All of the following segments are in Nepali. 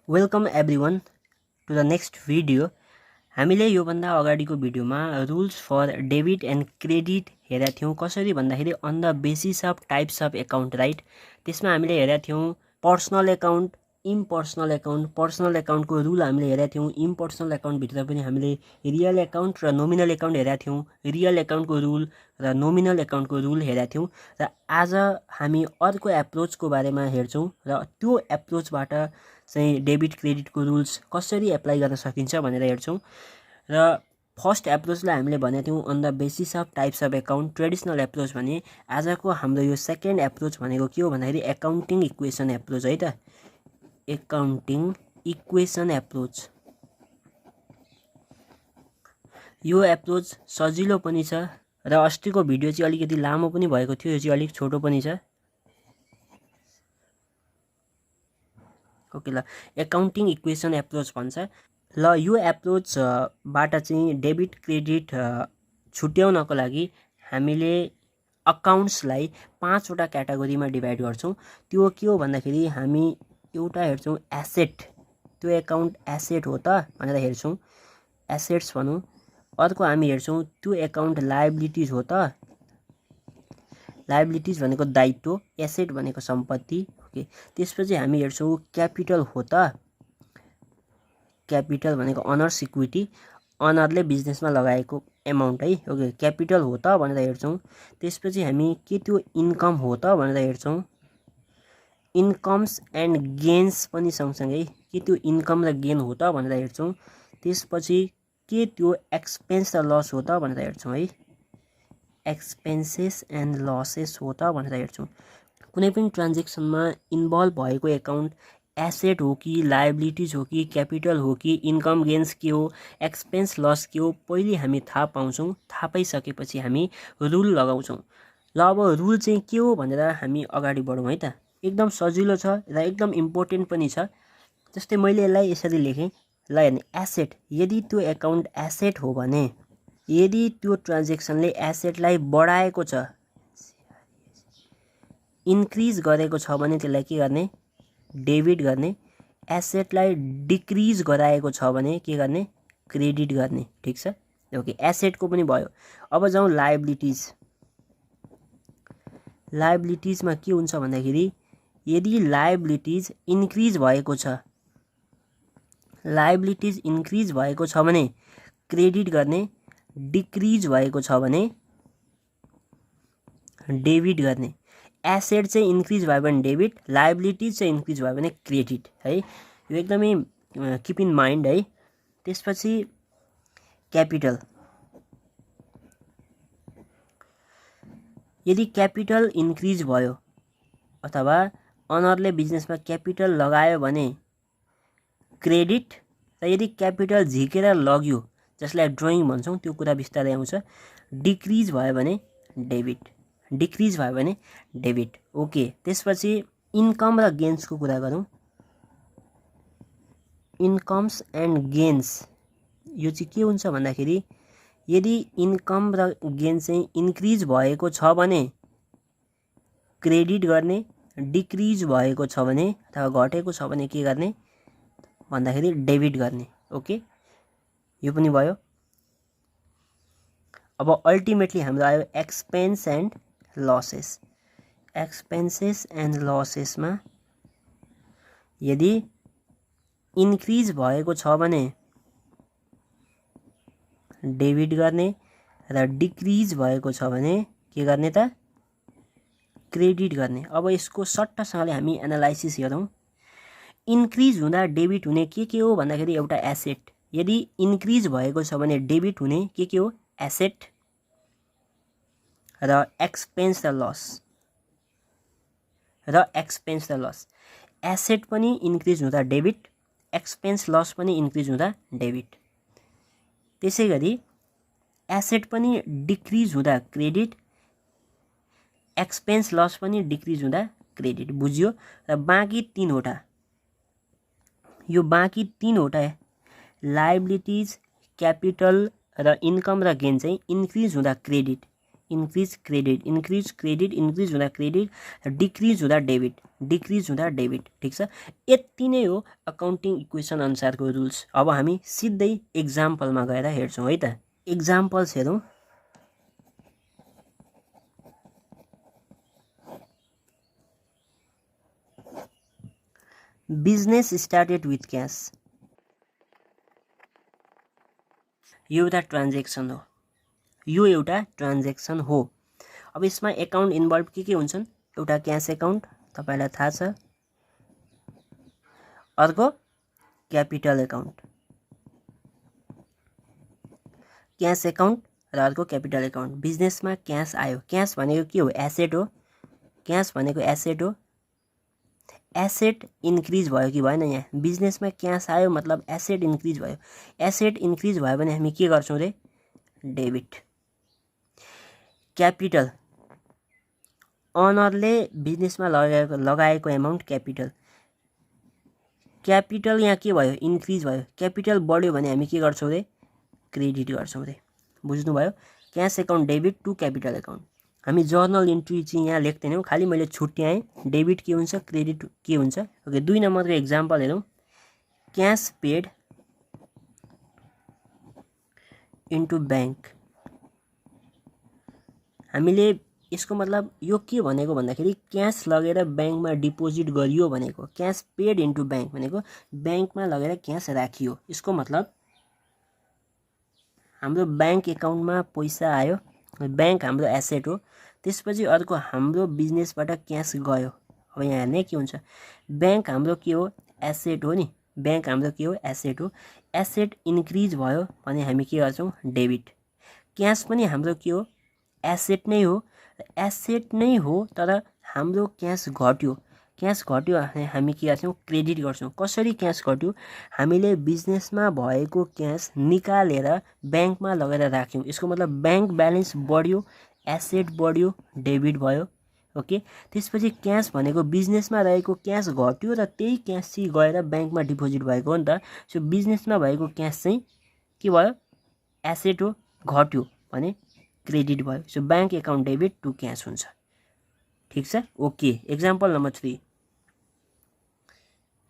Welcome everyone to the next video. हामीले योभन्दा अगाडिको भिडियोमा rules for debit and credit हेरेका थियौँ। कसरी भन्दाखेरि on the basis of types of account, right. त्यसमा हामीले हेरेका थियौँ personal account, impersonal account. Personal एकाउन्टको रुल हामीले हेरेका थियौँ। इम्पर्सनल एकाउन्टभित्र पनि हामीले रियल एकाउन्ट र नोमिनल एकाउन्ट हेरेका थियौँ। रियल एकाउन्टको रुल र नोमिनल एकाउन्टको रुल हेरेका थियौँ। र आज हामी अर्को एप्रोचको बारेमा हेर्छौँ र त्यो एप्रोचबाट चाहिँ डेबिट क्रेडिटको रुल्स कसरी एप्लाई गर्न सकिन्छ भनेर हेर्छौँ। र फर्स्ट एप्रोचलाई हामीले भनेको थियौँ on the basis of types of account, traditional approach भने। आजको हाम्रो यो सेकेन्ड एप्रोच भनेको के हो भन्दाखेरि एकाउन्टिङ इक्वेसन एप्रोच है त। Accounting equation approach. यो एप्रोच सजिलो पनि छ र अस्तिको भिडियो चाहिँ अलिकति लामो पनि भएको थियो, यो चाहिँ अलिक छोटो पनि छ। ओके ल, एकाउन्टिङ इक्वेसन एप्रोच भन्छ। ल यो एप्रोचबाट चाहिँ डेबिट क्रेडिट छुट्याउनको लागि हामीले अकाउन्ट्सलाई 5वटा क्याटेगोरीमा डिभाइड गर्छौँ। त्यो के हो भन्दाखेरि हामी एउटा हेर्छौँ एसेट, त्यो एकाउन्ट एसेट हो त भनेर हेर्छौँ, एसेट्स भनौँ। अर्को हामी हेर्छौँ त्यो एकाउन्ट लायबिलिटिज हो त। लायबिलिटिज भनेको दायित्व, एसेट भनेको सम्पत्ति। ओके, त्यसपछि हामी हेर्छौँ क्यापिटल हो त। क्यापिटल भनेको अनर्स इक्विटी, अनरले बिजनेसमा लगाएको एमाउन्ट है। ओके, क्यापिटल हो त भनेर हेर्छौँ। त्यसपछि हामी के त्यो इन्कम हो त भनेर हेर्छौँ। इन्कम्स एन्ड गेन्स पनि सँगसँगै के त्यो इन्कम र गेन हो त भनेर हेर्छौँ। त्यसपछि के त्यो एक्सपेन्स र लस हो त भनेर हेर्छौँ है। एक्सपेन्सेस एन्ड लसेस हो त भनेर हेर्छौँ। कुनै पनि ट्रान्जेक्सनमा इन्भल्भ भएको एकाउन्ट एसेट हो कि लायबिलिटिज हो कि क्यापिटल हो कि इन्कम गेन्स के हो, एक्सपेन्स लस के हो, पहिले हामी थाहा पाउँछौँ। थाहा पाइसकेपछि हामी रुल लगाउँछौँ। ल अब रुल चाहिँ के हो भनेर हामी अगाडि बढौँ है त। एकदम सजिलो छ र एकदम इम्पोर्टेन्ट पनि छ। जस्तै मैले यसलाई यसरी लेखेँ। ल हेर्ने, एसेट, यदि त्यो एकाउन्ट एसेट हो भने, यदि त्यो ट्रान्जेक्सनले एसेटलाई बढाएको छ, इन्क्रिज गरेको छ भने त्यसलाई के गर्ने, डेबिट गर्ने। एसेटलाई डिक्रिज गराएको छ भने के गर्ने, क्रेडिट गर्ने। ठिक छ, ओके, एसेटको पनि भयो। अब जाउँ लायबिलिटिज। लायबिलिटिजमा के हुन्छ भन्दाखेरि यदि लायबिलिटिज इन्क्रिज भएको छ, लायबिलिटिज इन्क्रिज भएको छ भने क्रेडिट गर्ने, डिक्रिज भएको छ भने डेबिट गर्ने। एसेट चाहिँ इन्क्रिज भयो भने डेबिट, लायबिलिटिज चाहिँ इन्क्रिज भयो भने क्रेडिट है। यो एकदमै किप इन माइन्ड है। त्यसपछि क्यापिटल, यदि क्यापिटल इन्क्रिज भयो अथवा अनरले बिजनेसमा क्यापिटल लगायो भने क्रेडिट, र यदि क्यापिटल झिकेर लग्यो, जसलाई ड्रइङ भन्छौँ, त्यो कुरा बिस्तारै आउँछ। डिक्रिज भयो भने डेबिट, डिक्रिज भयो भने डेबिट। ओके, त्यसपछि इन्कम र गेन्सको कुरा गरौँ। इन्कम्स एन्ड गेन्स, यो चाहिँ के हुन्छ भन्दाखेरि यदि इन्कम र गेन चाहिँ इन्क्रिज भएको छ भने क्रेडिट गर्ने, डिक्रिज भएको छ भने अथवा घटेको छ भने के गर्ने भन्दाखेरि डेबिट गर्ने। ओके, यो पनि भयो। अब अल्टिमेटली हाम्रो आयो expense and losses. Expenses and लसेसमा यदि इन्क्रिज भएको छ भने डेबिट गर्ने र डिक्रिज भएको छ भने के गर्ने त, क्रेडिट गर्ने। अब यसको सट्टसँगले हामी एनालाइसिस हेरौँ। इन्क्रिज हुँदा डेबिट हुने के हो भन्दाखेरि एउटा एसेट, यदि इन्क्रिज भएको छ भने डेबिट हुने के हो, एसेट र एक्सपेन्स र लस, र एक्सपेन्स र लस। एसेट पनि इन्क्रिज हुँदा डेबिट, एक्सपेन्स लस पनि इन्क्रिज हुँदा डेबिट। त्यसै गरी एसेट पनि डिक्रिज हुँदा क्रेडिट, एक्सपेन्स लस पनि डिक्रिज हुँदा क्रेडिट। बुझ्यो। र बाँकी तीनवटा, यो बाँकी तीनवटा लायबिलिटिज, क्यापिटल र इन्कम र गेन चाहिँ इन्क्रिज हुँदा credit, increase credit, increase credit, increase हुँदा क्रेडिट, डिक्रिज हुँदा डेबिट, डिक्रिज हुँदा डेबिट। ठिक छ, यति नै हो अकाउन्टिङ इक्वेसन अनुसारको रुल्स। अब हामी सिधै एक्जाम्पलमा गएर हेर्छौँ है त। एक्जाम्पल्स हेरौँ। बिजनेस स्टार्टेड विथ क्यास, यो एउटा ट्रान्जेक्सन हो, यो एउटा ट्रान्जेक्सन हो। अब यसमा एकाउन्ट इन्भल्भ के हुन्छन्? एउटा क्यास एकाउन्ट तपाईलाई थाहा छ, अर्को क्यापिटल एकाउन्ट, क्यास एकाउन्ट र अर्को क्यापिटल एकाउन्ट। बिजनेसमा क्यास आयो, क्यास भनेको के हो? एसेट हो, क्यास भनेको एसेट हो। एसेट इन्क्रिज भयो कि भएन? यहाँ बिजनेसमा क्यास आयो मतलब एसेट इन्क्रिज भयो। एसेट इन्क्रिज भयो भने हामी के गर्छौँ रे? डेबिट। क्यापिटल, अनरले बिजनेसमा लगाएको एमाउन्ट क्यापिटल। क्यापिटल यहाँ के भयो? इन्क्रिज भयो। क्यापिटल बढ्यो भने हामी के गर्छौँ रे? क्रेडिट गर्छौँ रे। बुझ्नुभयो? Cash account debit to capital account. हामी जर्नल इन्ट्री चाहिँ यहाँ लेख्दैनौँ, खालि मैले छुट्याएँ। डेबिट के हुन्छ, क्रेडिट के हुन्छ। ओके, 2 नम्बरको एक्जाम्पल हेरौँ। Cash paid into bank. हामीले यसको मतलब यो के भनेको भन्दाखेरि क्यास लगेर ब्याङ्कमा डिपोजिट गरियो भनेको। क्यास पेड इन्टु ब्याङ्क भनेको ब्याङ्कमा लगेर क्यास राखियो। यसको मतलब हाम्रो ब्याङ्क एकाउन्टमा पैसा आयो, ब्याङ्क हाम्रो एसेट हो। त्यसपछि अर्को हाम्रो बिजनेसबाट क्यास गयो। अब यहाँ हेर्ने के हुन्छ? ब्याङ्क हाम्रो के हो? एसेट हो नि। ब्याङ्क हाम्रो के हो? एसेट हो। एसेट इन्क्रिज भयो भने हामी के गर्छौँ? डेबिट। क्यास पनि हाम्रो के हो? एसेट नै हो। एसेट नै हो तर हाम्रो क्यास घट्यो। क्यास घट्यो भने हामी के गर्छौँ? क्रेडिट गर्छौँ। कसरी क्यास घट्यो? हामीले बिजनेसमा भएको क्यास निकालेर ब्याङ्कमा लगेर राख्यौँ। यसको मतलब ब्याङ्क ब्यालेन्स बढ्यो, एसेट बढ्यो, डेबिट भयो। ओके, त्यसपछि क्यास भनेको बिजनेसमा रहेको क्यास घट्यो र त्यही क्यास चाहिँ गएर ब्याङ्कमा डिपोजिट भएको हो नि त। सो बिजनेसमा भएको क्यास चाहिँ के भयो? एसेट हो, घट्यो भने क्रेडिट भयो। So bank account debit to cash हुन्छ। ठिक छ? Okay, example number 3।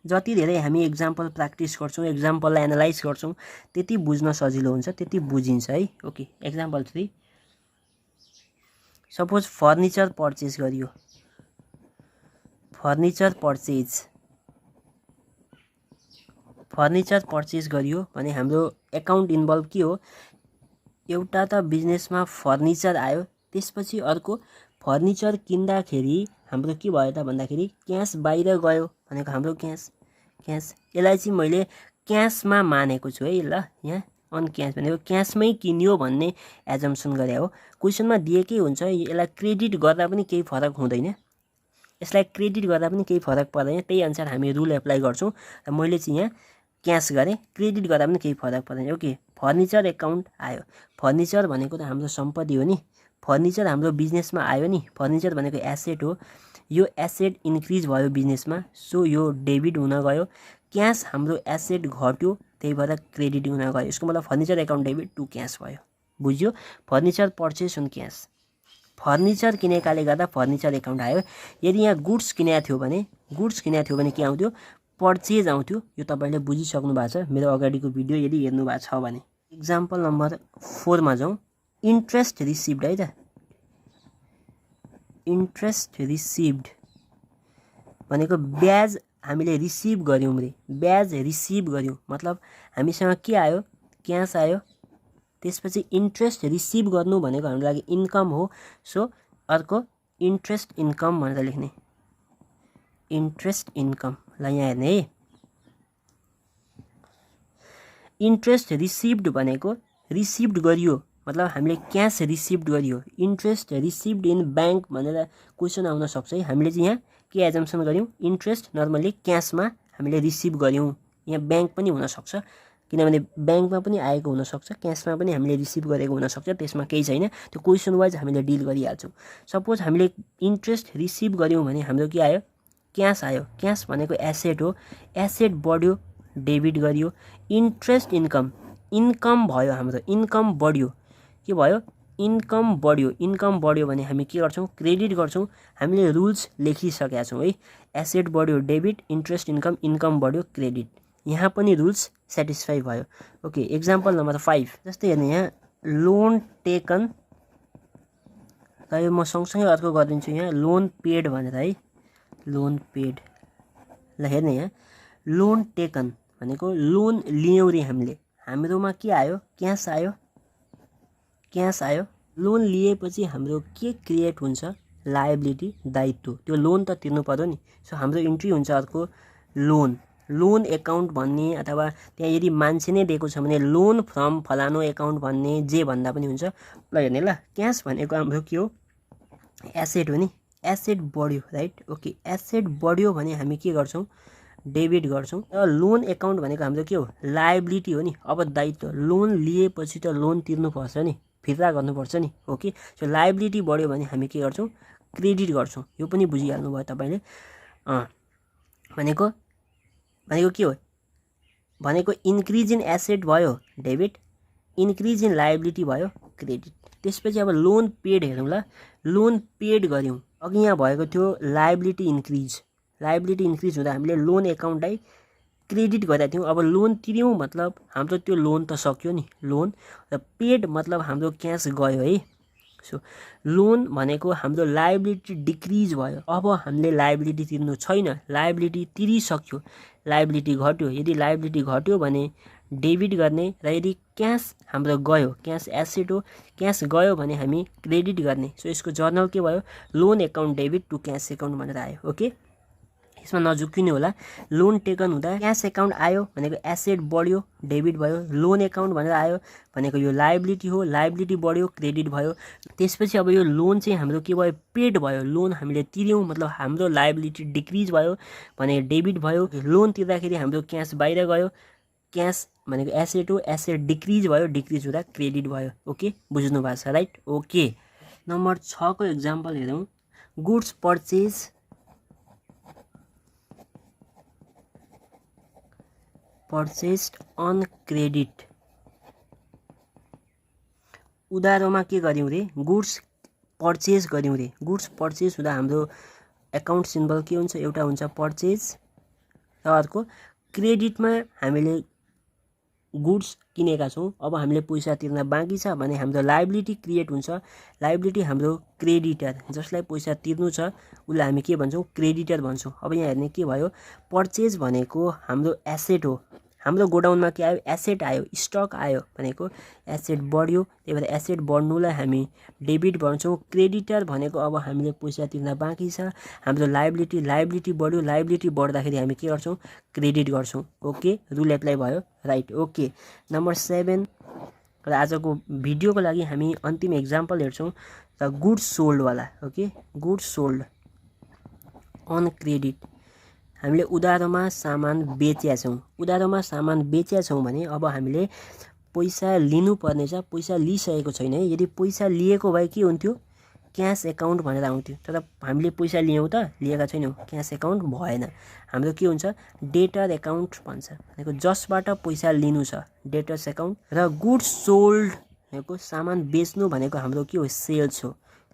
जति धेरै हामी एक्जाम्पल प्र्याक्टिस गर्छौँ, एक्जाम्पललाई एनालाइज गर्छौँ, त्यति बुझ्न सजिलो हुन्छ, त्यति बुझिन्छ है। Okay, example 3। Suppose furniture purchase गरियो। फर्निचर पर्चेज गरियो भने हाम्रो एकाउन्ट इन्भल्भ के हो? एउटा त बिजनेसमा फर्निचर आयो, त्यसपछि अर्को फर्निचर किन्दाखेरि हाम्रो के भयो त भन्दाखेरि क्यास बाहिर गयो भनेको हाम्रो क्यास। यसलाई चाहिँ मैले क्यासमा मानेको छु है। ल, यहाँ अन क्यास भनेको क्यासमै किन्यो भन्ने एजम्सन गरे हो। क्वेसनमा दिएकै हुन्छ। यसलाई क्रेडिट गर्दा पनि केही फरक हुँदैन, यसलाई क्रेडिट गर्दा पनि केही फरक पर्दैन। त्यही अनुसार हामी रुल एप्लाई गर्छौँ र मैले चाहिँ यहाँ क्यास गरेँ, क्रेडिट गर्दा पनि केही फरक पर्दैन। ओके, फर्निचर एकाउन्ट आयो। फर्निचर भनेको त हाम्रो सम्पत्ति हो नि। फर्निचर हाम्रो बिजनेसमा आयो नि। फर्निचर भनेको एसेट हो। यो एसेट इन्क्रिज भयो बिजनेसमा, सो यो डेबिट हुन गयो। क्यास हाम्रो एसेट घट्यो, त्यही भएर क्रेडिट हुन गयो। यसको मतलब furniture account debit to cash भयो। बुझ्यो? Furniture purchase on cash. Furniture किनेकाले गर्दा फर्निचर एकाउन्ट आयो। यदि यहाँ गुड्स किनेको थियो भने के आउँथ्यो? पर्चेज आउँथ्यो। यो तपाईँले बुझिसक्नु भएको छ मेरो अगाडिको भिडियो यदि हेर्नु भएको छ भने। एक्जाम्पल नम्बर 4 मा जाउँ। इन्ट्रेस्ट रिसिभ्ड है त। इन्ट्रेस्ट रिसिभ्ड भनेको ब्याज हामीले रिसिभ गर्यौँ रे। ब्याज रिसिभ गर्यौँ मतलब हामीसँग के आयो? क्यास आयो। त्यसपछि इन्ट्रेस्ट रिसिभ गर्नु भनेको हाम्रो लागि इन्कम हो। सो अर्को इन्ट्रेस्ट इन्कम भनेर लेख्ने। इन्ट्रेस्ट इन्कम ल यहाँ हेर्ने है। इन्ट्रेस्ट रिसिभ्ड भनेको रिसिभ्ड गरियो मतलब हामीले क्यास रिसिभ्ड गरियो। इन्ट्रेस्ट रिसिभ्ड इन ब्याङ्क भनेर क्वेसन आउन सक्छ है। हामीले चाहिँ यहाँ के एजम्सन गऱ्यौँ? इन्ट्रेस्ट नर्मली क्यासमा हामीले रिसिभ गऱ्यौँ। यहाँ ब्याङ्क पनि हुनसक्छ, किनभने ब्याङ्कमा पनि आएको हुनसक्छ, क्यासमा पनि हामीले रिसिभ गरेको हुनसक्छ। त्यसमा केही छैन, त्यो क्वेसन वाइज हामीले डिल गरिहाल्छौँ। सपोज हामीले इन्ट्रेस्ट रिसिभ गऱ्यौँ भने हाम्रो के आयो? क्यास आयो। क्यास भनेको एसेट हो। एसेट बढ्यो, डेबिट गरियो। इन्ट्रेस्ट इन्कम, इन्कम भयो हाम्रो, इन्कम बढ्यो, के भयो? इन्कम बढ्यो भने हामी के गर्छौं क्रेडिट गर्छौं हामीले रुल्स लेखिसकेका छौं है एसेट बढ्यो डेबिट इन्ट्रेस्ट इन्कम बढ्यो क्रेडिट यहाँ पनि रुल्स सेटिस्फाई भयो ओके एक्जाम्पल नम्बर 5 जस्तै हेर्नु यहाँ लोन टेकन र यो म सँगसँगै अर्को गरिदिन्छु यहाँ लोन पेड भनेर है लोन पेड ल हेर्नु यहाँ लोन टेकन भनेको लोन लियौं रे हामीले हाम्रोमा के आयो क्याश आयो लोन लिएपछि हाम्रो के क्रिएट हुन्छ लायबिलिटी दायित्व त्यो लोन त तिर्नु पर्यो नि सो हाम्रो इन्ट्री हुन्छ अर्को लोन एकाउन्ट भन्ने अथवा त्यहाँ यदि मान्छे नै दिएको छ भने लोन फ्रम फलानो एकाउन्ट भन्ने जे भन्दा पनि हुन्छ ल हेर्ने ल क्याश भनेको हाम्रो के हो एसेट हो नि एसेट बढ्यो राइट ओके एसेट बढ्यो भने हामी के गर्छौं डेबिट गर्छौं र लोन एकाउन्ट भनेको हाम्रो के हो लायबिलिटी हो नि अब दायित्व लोन लिएपछि त लोन तिर्नु पर्छ नि फिर्ता गर्नुपर्छ नि ओके सो लायबिलिटी बढ्यो भने हामी के गर्छौं क्रेडिट गर्छौं यो पनि बुझिहाल्नु भयो तपाईले भनेको के हो भनेको इन्क्रिज इन एसेट भयो डेबिट इन्क्रिज इन लायबिलिटी भयो क्रेडिट त्यसपछि अब लोन पेड हेरौँ ल लोन पेड गर्यौं अघि यहाँ भएको थियो लायबिलिटी इन्क्रिज हुँदा हामीले लोन एकाउन्टलाई क्रेडिट गरेका थियौं अब लोन तिर्यौं मतलब हाम्रो त्यो लोन त सक्यो नि लोन र पेड मतलब हाम्रो क्याश गयो है सो लोन भनेको हाम्रो लायबिलिटी डिक्रिज भयो अब हामीले लायबिलिटी तिर्नु छैन लायबिलिटी तिरिसक्यो लायबिलिटी घट्यो यदि लायबिलिटी घट्यो भने डेबिट गर्ने र यदि क्याश हाम्रो गयो क्याश एसेट हो क्याश गयो भने हामी क्रेडिट गर्ने सो यसको जर्नल के भयो loan account debit to cash account भनेर आयो ओके यसमा नझुक्किनु होला लोन टेकन हुँदा क्याश एकाउन्ट आयो भनेको एसेट बढ्यो डेबिट भयो लोन एकाउन्ट भनेर आयो भनेको यो लायबिलिटी हो लायबिलिटी बढ्यो क्रेडिट भयो त्यसपछि अब यो लोन चाहिँ हाम्रो के भयो पेड भयो लोन हामीले तिर्यौं मतलब हाम्रो लायबिलिटी डिक्रिज भयो भने डेबिट भयो लोन तिर्दाखेरि हाम्रो क्याश बाहिर गयो क्याश भनेको एसेट हो एसेट डिक्रिज भयो डिक्रिज हुँदा क्रेडिट भयो ओके बुझ्नु भएको छ राइट ओके नम्बर 6 को एक्जाम्पल हेरौं गुड्स purchased on credit उधारोमा के गर्यौं रे गुड्स परचेज गर्यौं रे गुड्स परचेज हुँदा हाम्रो अकाउन्ट सिम्बल के हुन्छ एउटा हुन्छ परचेज र अर्को क्रेडिटमा हामीले गुड्स किनेका छौं अब हामीले पैसा तिर्न बाँकी छ भने हाम्रो लायबिलिटी क्रिएट हुन्छ लायबिलिटी हाम्रो क्रेडिटर जसलाई पैसा तिर्नु छ उलाई हामी के भन्छौं क्रेडिटर भन्छौं अब यहाँ हेर्ने के भयो परचेज भनेको हाम्रो एसेट हो हाम्रो गोडाउनमा के आयो एसेट आयो स्टक आयो भनेको एसेट बढ्यो त्यही भएर एसेट बढ्नुलाई हामी डेबिट भन्छौं क्रेडिटर भनेको अब हामीले पैसा तिर्न बाँकी छ हाम्रो लायबिलिटी बढ्यो लायबिलिटी बढ्दाखेरि हामी के गर्छौं क्रेडिट गर्छौं ओके रुल एप्लाई भयो राइट ओके नम्बर 7 र आजको भिडियोको लागि हामी अन्तिम एक्जाम्पल हेर्छौं र गुड्स सोल्ड वाला okay goods sold on credit हामीले उधारोमा सामान बेचेका छौं भने अब हामीले पैसा लिनु पर्ने छ पैसा लिइसकेको छैन है यदि पैसा लिएको भए के हुन्थ्यो क्याश एकाउन्ट भनेर आउँथ्यो तर हामीले पैसा लियौं त लिएका छैनौं क्याश एकाउन्ट भएन हाम्रो के हुन्छ डेटर एकाउन्ट भन्छ भनेको जसबाट पैसा लिनु छ डेटर्स एकाउन्ट र गुड्स सोल्ड भनेको सामान बेच्नु भनेको हाम्रो के हो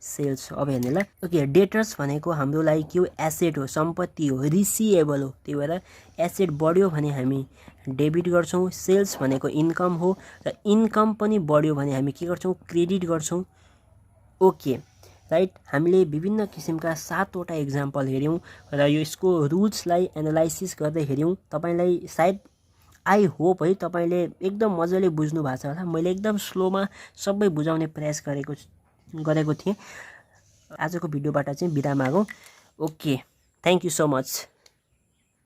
सेल्स अब हेर्ने ल ओके डेटर्स भनेको हाम्रो लागि के हो एसेट हो सम्पत्ति हो रिसिएबल हो त्यही भएर एसेट बढ्यो भने हामी डेबिट गर्छौं सेल्स भनेको इन्कम हो र इन्कम पनि बढ्यो भने हामी के गर्छौं क्रेडिट गर्छौं ओके राइट हामीले विभिन्न किसिमका 7 वटा एक्जाम्पल हेर्यौं र यसको रुल्सलाई एनालाइसिस गर्दै हेर्यौं तपाईलाई सायद आई होप है तपाईले एकदम मजाले बुझ्नु भएको छ होला मैले एकदम स्लोमा सबै बुझाउने प्रयास गरेको थिएँ आजको भिडियोबाट चाहिँ बिदा मागौं okay thank you so much